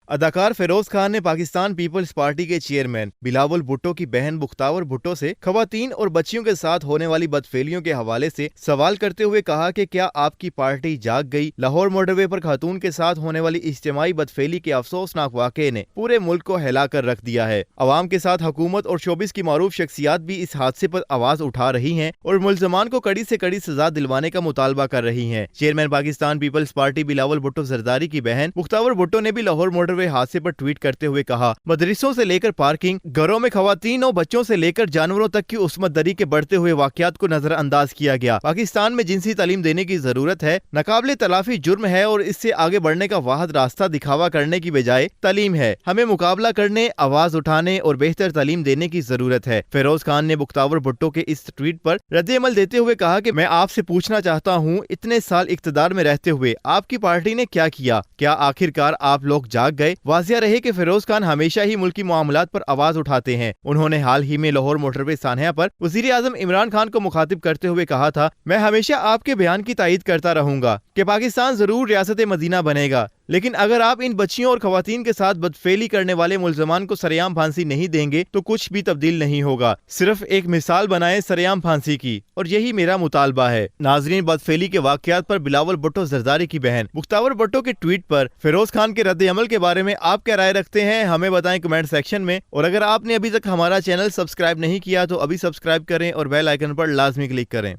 اداکار فیروز خان نے پاکستان پیپلز پارٹی کے چیئرمین بلاول بھٹو کی بہن بختاور بھٹو سے خواتین اور بچیوں کے ساتھ ہونے والی بدفعلیوں کے حوالے سے سوال کرتے ہوئے کہا کہ کیا آپ کی پارٹی جاگ گئی؟ لاہور موٹر وے پر خاتون کے ساتھ ہونے والی اجتماعی بدفعلی کے افسوسناک واقعے نے پورے ملک کو ہلا کر رکھ دیا ہے۔ عوام کے ساتھ حکومت اور شوبز کی معروف شخصیات بھی اس حادثے پر آواز اٹھا رہی ہیں اور ملزمان کو کڑی سے کڑی سزا دلوانے کا مطالبہ کر رہی ہیں۔ چیئرمین پاکستان پیپلز پارٹی بلاول بھٹو زرداری کی بہن بختاور بھٹو نے بھی لاہور موٹر وے حادثے پر ٹویٹ کرتے ہوئے کہا، مدرسوں سے لے کر پارکنگ، گھروں میں خواتین اور بچوں سے لے کر جانوروں تک کی عصمت دری کے بڑھتے ہوئے واقعات کو نظر انداز کیا گیا۔ پاکستان میں جنسی تعلیم دینے کی ضرورت ہے، ناقابل تلافی جرم ہے اور اس سے آگے بڑھنے کا واحد راستہ دکھاوا کرنے کی بجائے تعلیم ہے۔ ہمیں مقابلہ کرنے، آواز اٹھانے اور بہتر تعلیم دینے کی ضرورت ہے۔ فیروز خان نے بختاور بھٹو کے اس ٹویٹ پر رد عمل دیتے ہوئے کہا کہ میں آپ سے پوچھنا چاہتا ہوں، اتنے سال اقتدار میں رہتے ہوئے آپ کی پارٹی نے کیا کیا؟ کیا آخرکار آپ لوگ جاگ گئے؟ واضح رہے کہ فیروز خان ہمیشہ ہی ملکی معاملات پر آواز اٹھاتے ہیں۔ انہوں نے حال ہی میں لاہور موٹر وے سانحہ پر وزیر اعظم عمران خان کو مخاطب کرتے ہوئے کہا تھا، میں ہمیشہ آپ کے بیان کی تائید کرتا رہوں گا کہ پاکستان ضرور ریاست مدینہ بنے گا، لیکن اگر آپ ان بچیوں اور خواتین کے ساتھ بدفعلی کرنے والے ملزمان کو سرعام پھانسی نہیں دیں گے تو کچھ بھی تبدیل نہیں ہوگا۔ صرف ایک مثال بنائیں سرعام پھانسی کی، اور یہی میرا مطالبہ ہے۔ ناظرین، بدفعلی کے واقعات پر بلاول بھٹو زرداری کی بہن بختاور بھٹو کے ٹویٹ پر فیروز خان کے رد عمل کے بارے میں آپ کیا رائے رکھتے ہیں؟ ہمیں بتائیں کمنٹ سیکشن میں، اور اگر آپ نے ابھی تک ہمارا چینل سبسکرائب نہیں کیا تو ابھی سبسکرائب کریں اور بیل آئیکن پر لازمی کلک کریں۔